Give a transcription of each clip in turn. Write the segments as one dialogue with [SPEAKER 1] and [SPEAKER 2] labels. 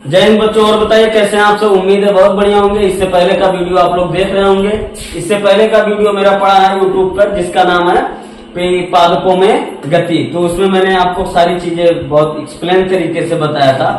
[SPEAKER 1] जय हिंद बच्चों। और बताइए कैसे हैं आप सब। उम्मीद है बहुत बढ़िया होंगे। इससे पहले का वीडियो आप लोग देख रहे होंगे। इससे पहले का वीडियो मेरा पड़ा है यूट्यूब पर, जिसका नाम है पादपों में गति। तो उसमें मैंने आपको सारी चीजें बहुत एक्सप्लेन तरीके से बताया था।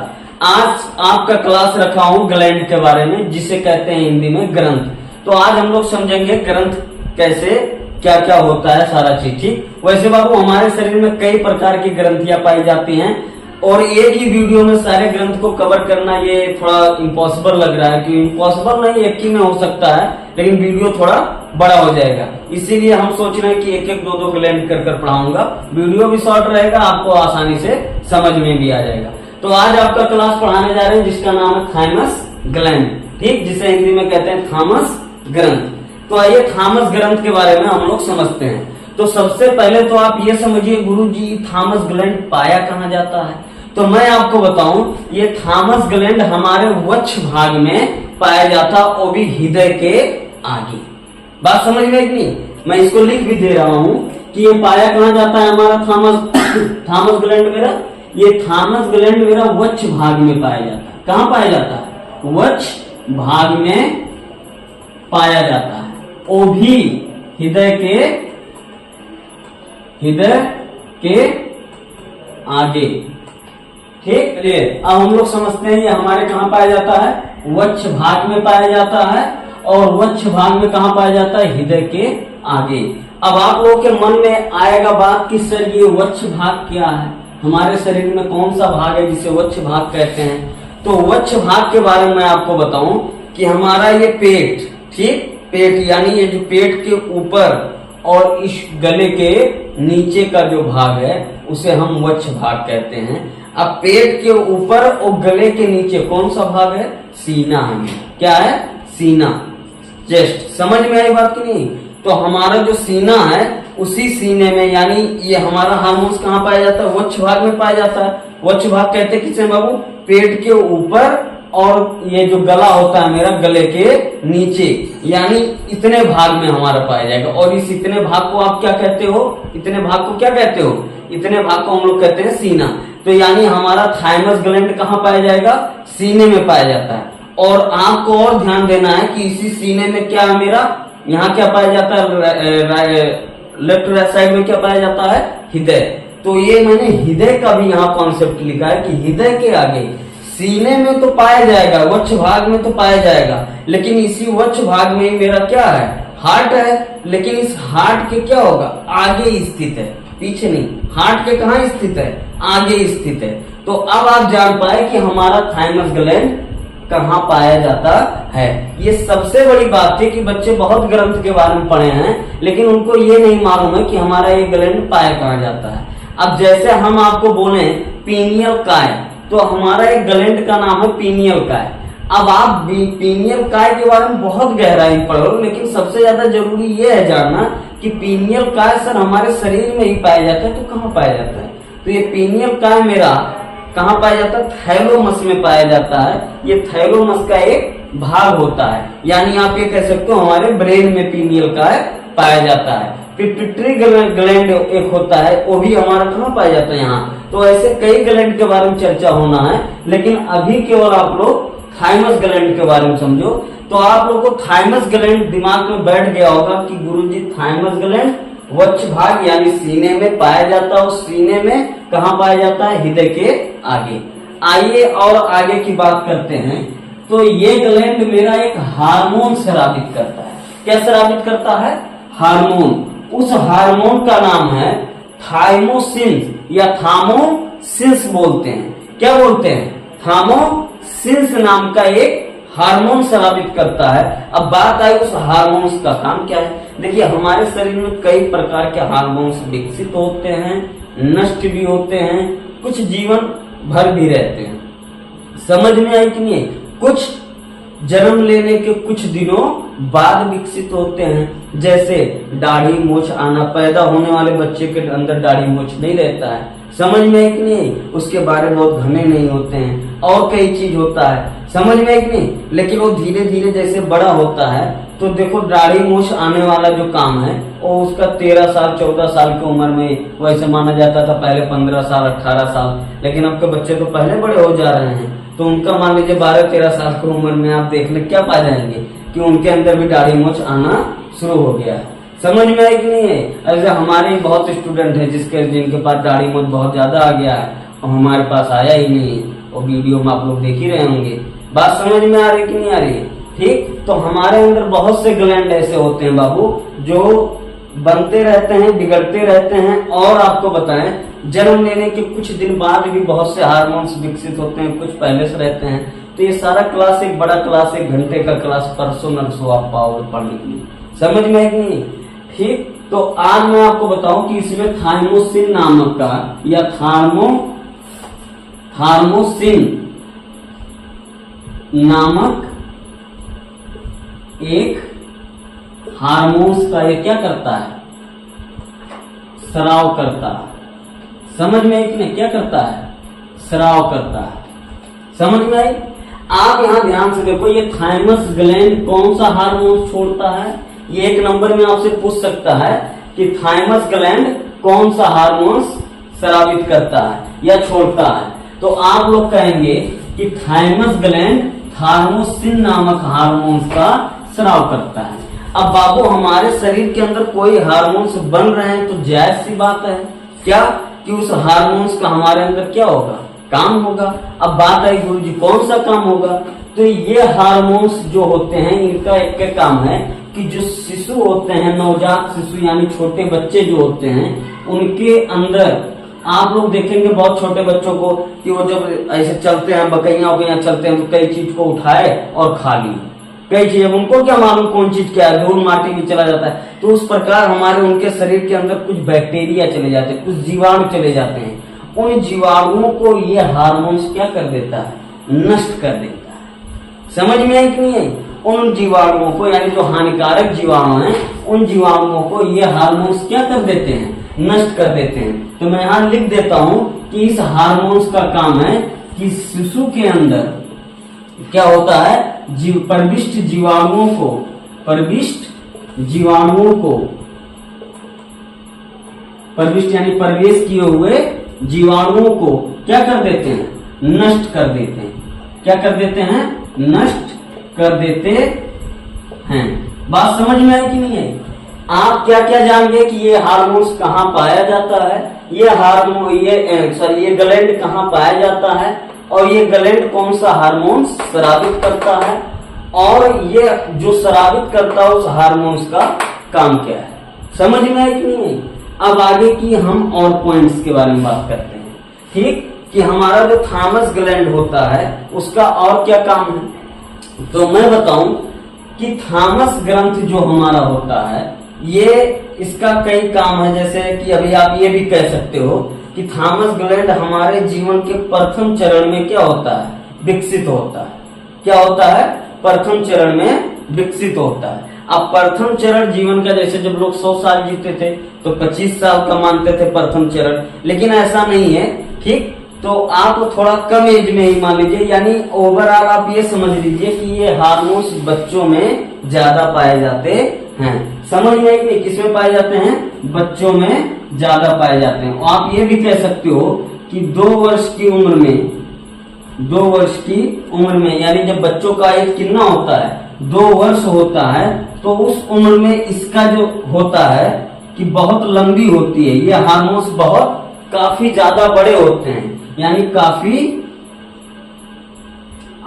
[SPEAKER 1] आज आपका क्लास रखा हूँ ग्लैंड के बारे में, जिसे कहते हैं हिंदी में ग्रंथ। तो आज हम लोग समझेंगे ग्रंथ कैसे, क्या क्या होता है, सारा चीज। ठीक, वैसे बाबू हमारे शरीर में कई प्रकार की ग्रंथियां पाई जाती हैं और एक ही वीडियो में सारे ग्रंथ को कवर करना ये थोड़ा इम्पॉसिबल लग रहा है। कि इम्पॉसिबल नहीं, एक ही में हो सकता है, लेकिन वीडियो थोड़ा बड़ा हो जाएगा। इसीलिए हम सोच रहे हैं कि एक एक दो ग्लैंड कर पढ़ाऊंगा। वीडियो भी शॉर्ट रहेगा, आपको आसानी से समझ में भी आ जाएगा। तो आज आपका क्लास पढ़ाने जा रहे हैं जिसका नाम है थाइमस ग्लैंड। ठीक, जिसे हिंदी में कहते हैं थॉमस ग्रंथ। तो आइए थॉमस ग्रंथ के बारे में हम लोग समझते हैं। तो सबसे पहले तो आप ये समझिए गुरुजी, थॉमस ग्लैंड पाया कहाँ जाता है। तो मैं आपको बताऊं, ये थॉमस ग्लैंड हमारे वक्ष भाग में पाया जाता, वो भी हृदय के आगे। बात समझ में कि नहीं? मैं इसको लिख भी दे रहा हूं कि ये पाया कहाँ जाता है हमारा थॉमस ग्लैंड मेरा। ये थॉमस ग्लैंड मेरा वक्ष भाग में पाया जाता है। कहाँ पाया जाता है? वक्ष भाग में पाया जाता है, वो भी हृदय के आगे। ठीक, चलिए अब हम लोग समझते हैं ये हमारे कहाँ पाया जाता है। वक्ष भाग में पाया जाता है, और वक्ष भाग में कहाँ पाया जाता है? हृदय के आगे। अब आप लोगों के मन में आएगा बात कि सर ये वक्ष भाग क्या है, हमारे शरीर में कौन सा भाग है जिसे वक्ष भाग कहते हैं। तो वक्ष भाग के बारे में मैं आपको बताऊं कि हमारा ये पेट, ठीक, पेट यानी ये जो पेट के ऊपर और इस गले के नीचे का जो भाग है उसे हम वक्ष भाग कहते हैं। अब पेट के ऊपर और गले के नीचे कौन सा भाग है? सीना है। क्या है? सीना, चेस्ट। समझ में आई बात की नहीं? तो हमारा जो सीना है, उसी सीने में, यानी ये हमारा हार्मोन्स कहाँ पाया जाता है? वक्ष भाग में पाया जाता है। वक्ष भाग कहते हैं किसे बाबू? पेट के ऊपर और ये जो गला होता है मेरा, गले के नीचे, यानी इतने भाग में हमारा पाया जाएगा। और इस इतने भाग को आप क्या कहते हो? इतने भाग को क्या कहते हो? इतने भाग को हम लोग कहते हैं सीना। तो यानी हमारा थाइमस ग्लैंड कहाँ पाया जाएगा? सीने में पाया जाता है। और आपको और ध्यान देना है कि इसी सीने में क्या है मेरा, यहाँ क्या पाया जाता है? लेफ्ट राइट साइड में क्या पाया जाता है? हृदय। तो ये मैंने हृदय का भी यहाँ कॉन्सेप्ट लिखा है कि हृदय के आगे, सीने में तो पाया जाएगा, वक्ष भाग में तो पाया जाएगा, लेकिन इसी वक्ष भाग में ही मेरा क्या है? हार्ट है। लेकिन इस हार्ट के क्या होगा? आगे स्थित है, पीछे नहीं। हार्ट के कहाँ स्थित है? आगे स्थित है। तो अब आप जान पाए कि हमारा थाइमस ग्लैंड कहाँ पाया जाता है। ये सबसे बड़ी बात थी कि बच्चे बहुत ग्रंथ के बारे में पढ़े हैं, लेकिन उनको ये नहीं मालूम है कि हमारा ये ग्लैंड पाया कहाँ जाता है। अब जैसे हम आपको बोले पीनियल काय, तो हमारा एक ग्लैंड का नाम है पीनियल काय। अब आप पीनियल काय के बारे में बहुत गहराई पढ़ो, लेकिन सबसे ज्यादा जरूरी ये है जानना कि पीनियल काय सर हमारे शरीर में ही पाया जाता है। तो कहाँ पाया जाता है? तो ये पीनियल काय मेरा कहाँ पाया जाता है? थैलोमस में पाया जाता है। ये थैलोमस का एक भाग होता है, यानी आप ये कह सकते हो हमारे ब्रेन में पीनियल काय पाया जाता है। पिट्यूटरी ग्लैंड एक होता है, वो भी हमारा कहाँ पाया जाता है? यहाँ। तो ऐसे कई ग्लैंड के बारे में चर्चा होना है, लेकिन अभी केवल आप लोग थाइमस ग्लैंड के बारे में समझो। तो आप लोग को थाइमस ग्लैंड दिमाग में बैठ गया होगा कि गुरुजी थाइमस ग्लैंड वक्ष भाग यानी सीने में पाया जाता है। उस सीने में कहाँ पाया जाता है? हृदय के आगे। आइए और आगे की बात करते हैं। तो ये ग्लैंड मेरा एक हार्मोन स्रावित करता है। क्या स्रावित करता है? हार्मोन। उस हार्मोन का नाम है थाइमोसिन या थामोसिन्स बोलते हैं। क्या बोलते हैं? थामोसिन्स नाम का एक हार्मोन स्रावित करता है। अब बात आई उस हार्मोन्स का काम क्या है। देखिए हमारे शरीर में कई प्रकार के हार्मोन्स विकसित होते हैं, नष्ट भी होते हैं, कुछ जीवन भर भी रहते हैं। समझ में आई कि नहीं? कुछ जन्म लेने के कुछ दिनों बाद विकसित होते हैं, जैसे दाढ़ी मूछ आना। पैदा होने वाले बच्चे के अंदर दाढ़ी मूछ नहीं रहता है। समझ में है कि नहीं? उसके बारे में बहुत घने नहीं होते हैं, और कई चीज होता है। समझ में है कि नहीं? लेकिन वो धीरे धीरे जैसे बड़ा होता है, तो देखो दाढ़ी मूछ आने वाला जो काम है वो उसका 13 साल 14 साल की उम्र में वैसे माना जाता था। पहले 15 साल 18 साल, लेकिन अब के बच्चे तो पहले बड़े हो जा रहे हैं। तो उनका मान लीजिए 12-13 साल की उम्र में आप देख ले क्या पा जाएंगे कि उनके अंदर भी दाढ़ी मूंछ आना शुरू हो गया है। समझ में आई कि नहीं है? ऐसे हमारे बहुत स्टूडेंट है जिनके पास दाढ़ी मूंछ बहुत ज्यादा आ गया है और हमारे पास आया ही नहीं है, और वीडियो में आप लोग देख ही रहे होंगे। बात समझ में आ रही कि नहीं आ रही है? ठीक, तो हमारे अंदर बहुत से ग्लैंड ऐसे होते हैं बाबू जो बनते रहते हैं, बिगड़ते रहते हैं, और आपको बताएं जन्म लेने के कुछ दिन बाद भी बहुत से हार्मोन्स विकसित होते हैं, कुछ पहले से रहते हैं। तो ये सारा क्लास एक बड़ा क्लास, 1 घंटे का क्लास परसों नरसों आप पाओगे पढ़ने के लिए। समझ में है कि नहीं? ठीक, तो आज मैं आपको बताऊं कि इसमें थाइमोसिन नामक का या थार्मोसिन नामक एक हार्मोन्स का ये क्या करता है? स्राव करता है। समझ में आई कि नहीं? क्या करता है? स्राव करता है। समझ में आई? आप यहां ध्यान से देखो, ये थाइमस ग्लैंड कौन सा हार्मोन छोड़ता है? ये 1 नंबर में आपसे पूछ सकता है कि थाइमस ग्लैंड कौन सा हार्मोन स्रावित करता है या छोड़ता है। तो आप लोग कहेंगे कि थाइमस ग्लैंड थार्मोसिन नामक हार्मोन का स्राव करता है। अब बाबू हमारे शरीर के अंदर कोई हार्मोन्स बन रहे हैं तो जायज सी बात है क्या कि उस हार्मोन्स का हमारे अंदर क्या होगा? काम होगा। अब बात आई गुरुजी कौन सा काम होगा? तो ये हार्मोन्स जो होते हैं इनका एक काम है कि जो शिशु होते हैं, नवजात शिशु यानी छोटे बच्चे जो होते हैं, उनके अंदर आप लोग देखेंगे बहुत छोटे बच्चों को कि वो जब ऐसे चलते हैं, बकैया चलते हैं तो कई चीज को उठाए और खा ली, कई चीजें उनको क्या मालूम कौन चीज क्या है, धूल माटी में चला जाता है। तो उस प्रकार हमारे उनके शरीर के अंदर कुछ बैक्टीरिया चले जाते हैं, कुछ जीवाणु चले जाते हैं। उन जीवाणुओं को ये हार्मोन्स क्या कर देता है? नष्ट कर देता है। समझ में आई कि नहीं आई? उन जीवाणुओं को यानी जो हानिकारक जीवाणु हैं, उन जीवाणुओं को ये हार्मोन्स क्या कर देते हैं? नष्ट कर देते हैं। तो मैं यहां लिख देता हूं कि इस हार्मोन्स का काम है कि शिशु के अंदर क्या होता है? परविष्ट यानी प्रवेश किए हुए जीवाणुओं को क्या कर देते हैं? नष्ट कर देते हैं। क्या कर देते हैं? नष्ट कर देते हैं। बात समझ में आई कि नहीं है? आप क्या क्या जानेंगे कि ये हार्मोन्स कहाँ पाया जाता है, ये ग्लैंड कहाँ पाया जाता है, और ये ग्लैंड कौन सा हार्मोन स्रावित करता है, और ये जो स्रावित करता है उस हार्मोन्स का काम क्या है। समझ में आया कि नहीं? अब आगे की हम और पॉइंट्स के बारे में बात करते हैं। ठीक, कि हमारा जो थाइमस ग्लैंड होता है उसका और क्या काम है। तो मैं बताऊं कि थाइमस ग्रंथ जो हमारा होता है ये इसका कई काम है। जैसे कि अभी आप ये भी कह सकते हो कि थाइमस ग्लैंड हमारे जीवन के प्रथम चरण में क्या होता है? विकसित होता है। क्या होता है? प्रथम चरण में विकसित होता है। अब प्रथम चरण जीवन का, जैसे जब लोग 100 साल जीते थे तो 25 साल का मानते थे प्रथम चरण, लेकिन ऐसा नहीं है। ठीक, तो आप थोड़ा कम एज में ही मान लीजिए, यानी ओवरऑल आप ये समझ लीजिए कि ये हार्मोन्स बच्चों में ज्यादा पाए जाते हैं। समझ में कि किसमें पाए जाते हैं? बच्चों में ज्यादा पाए जाते हैं। और आप ये भी कह सकते हो कि 2 वर्ष की उम्र में यानी जब बच्चों का एज कितना होता है? 2 वर्ष होता है, तो उस उम्र में इसका जो होता है कि बहुत लंबी होती है, ये हार्मोन्स काफी ज्यादा बड़े होते हैं, यानी काफी,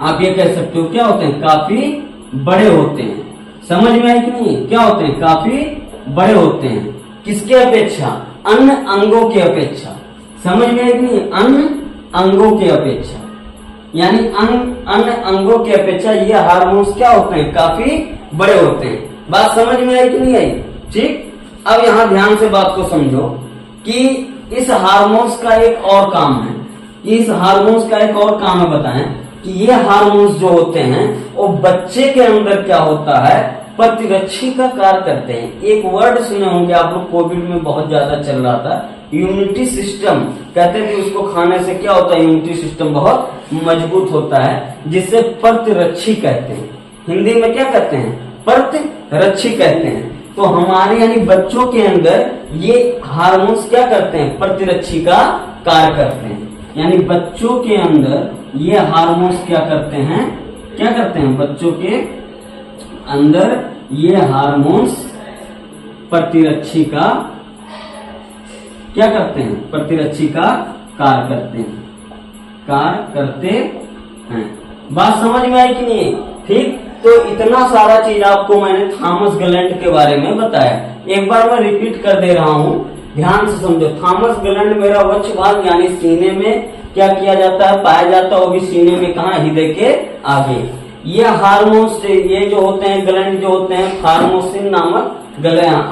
[SPEAKER 1] आप ये कह सकते हो क्या होते हैं? काफी बड़े होते हैं। समझ में आई कि नहीं? क्या होते हैं? काफी बड़े होते हैं। किसके अपेक्षा? अन्य अंगों की अपेक्षा। समझ में आई कि नहीं? अन्य अंगों की अपेक्षा, यानी अन्य अंगों की अपेक्षा ये हार्मोन्स क्या होते हैं? काफी बड़े होते हैं। बात समझ में आई कि नहीं आई? ठीक, अब यहां ध्यान से बात को समझो कि इस हार्मोन्स का एक और काम है। इस हार्मोन्स का एक और काम है, बताएं कि ये हार्मोन्स जो होते हैं वो बच्चे के अंदर क्या होता है? प्रतिरक्षी का कार्य करते हैं। एक वर्ड सुने होंगे आप लोग, कोविड में बहुत ज्यादा चल रहा था, इम्यूनिटी सिस्टम कहते थे उसको। खाने से क्या होता है? इम्यूनिटी सिस्टम बहुत मजबूत होता है, जिसे प्रतिरक्षी कहते हैं। हिंदी में क्या कहते हैं? प्रतिरक्षी कहते हैं। तो हमारे यानी बच्चों के अंदर ये हार्मोन्स क्या करते हैं? प्रतिरक्षी का कार्य करते हैं। यानी बच्चों के अंदर ये हार्मोन्स क्या करते हैं, बच्चों के अंदर ये हार्मोन्स प्रतिरक्षी का क्या करते हैं, प्रतिरक्षी का कार्य करते हैं। बात समझ में आई कि नहीं? ठीक, तो इतना सारा चीज आपको मैंने थॉमस गैलेंड के बारे में बताया। एक बार मैं रिपीट कर दे रहा हूँ, ध्यान से समझो। थॉमस गैलेंड मेरा वक्ष भाग यानी सीने में क्या किया जाता है, पाया जाता है, वो भी सीने में कहा, हृदय के आगे। ये हार्मोन्स, ये जो होते हैं ग्लैंड जो होते हैं, फार्मोसिन नामक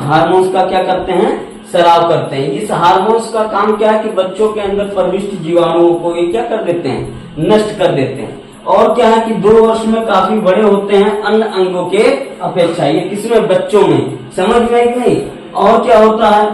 [SPEAKER 1] हार्मोन्स का क्या करते हैं, स्राव करते हैं। इस हार्मोन्स का काम क्या है कि बच्चों के अंदर प्रविष्ट जीवाणुओं को ये क्या कर देते हैं, नष्ट कर देते हैं। और क्या है कि 2 वर्ष में काफी बड़े होते हैं अन्य अंगों के अपेक्षा। ये किसमें, बच्चों में। समझ में कि नहीं? और क्या होता है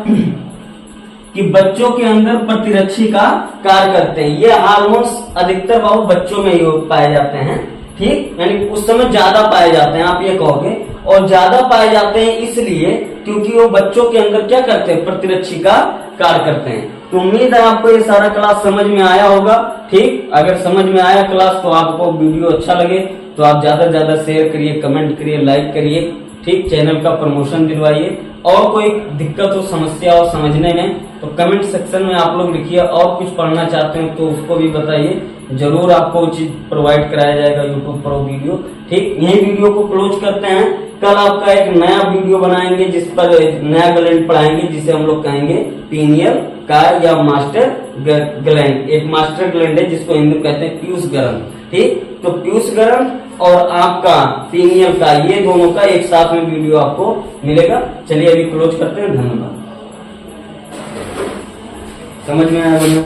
[SPEAKER 1] कि बच्चों के अंदर प्रतिरक्षी का कार्य करते हैं। ये हार्मोन्स अधिकतर बाबू बच्चों में ही पाए जाते हैं। ठीक, यानी उस समय ज्यादा पाए जाते हैं, आप ये कहोगे। और ज्यादा पाए जाते हैं इसलिए क्योंकि वो बच्चों के अंदर क्या करते हैं, प्रतिरक्षी का कार्य करते हैं। तो उम्मीद है आपको ये सारा क्लास समझ में आया होगा। ठीक, अगर समझ में आया क्लास तो आपको वीडियो अच्छा लगे तो आप ज्यादा से ज्यादा शेयर करिए, कमेंट करिए, लाइक करिए। ठीक, चैनल का प्रमोशन दिलवाइए। और कोई दिक्कत हो, समस्या हो समझने में तो कमेंट सेक्शन में आप लोग लिखिए। और कुछ पढ़ना चाहते हैं तो उसको भी बताइए, जरूर आपको वो चीज प्रोवाइड कराया जाएगा यूट्यूब पर वीडियो। ठीक, यही वीडियो को क्लोज करते हैं। कल आपका एक नया वीडियो बनाएंगे जिस पर नया ग्लैंड पढ़ाएंगे, जिसे हम लोग कहेंगे पीनियल काय या मास्टर ग्लैंड। एक मास्टर ग्लैंड है जिसको हिंदी कहते हैं पीयूष ग्रंथ। ठीक, तो पीयूष ग्रंथ और आपका पीनियल का, ये दोनों का एक साथ में वीडियो आपको मिलेगा। चलिए अभी क्लोज करते हैं, धन्यवाद। समझ में आया?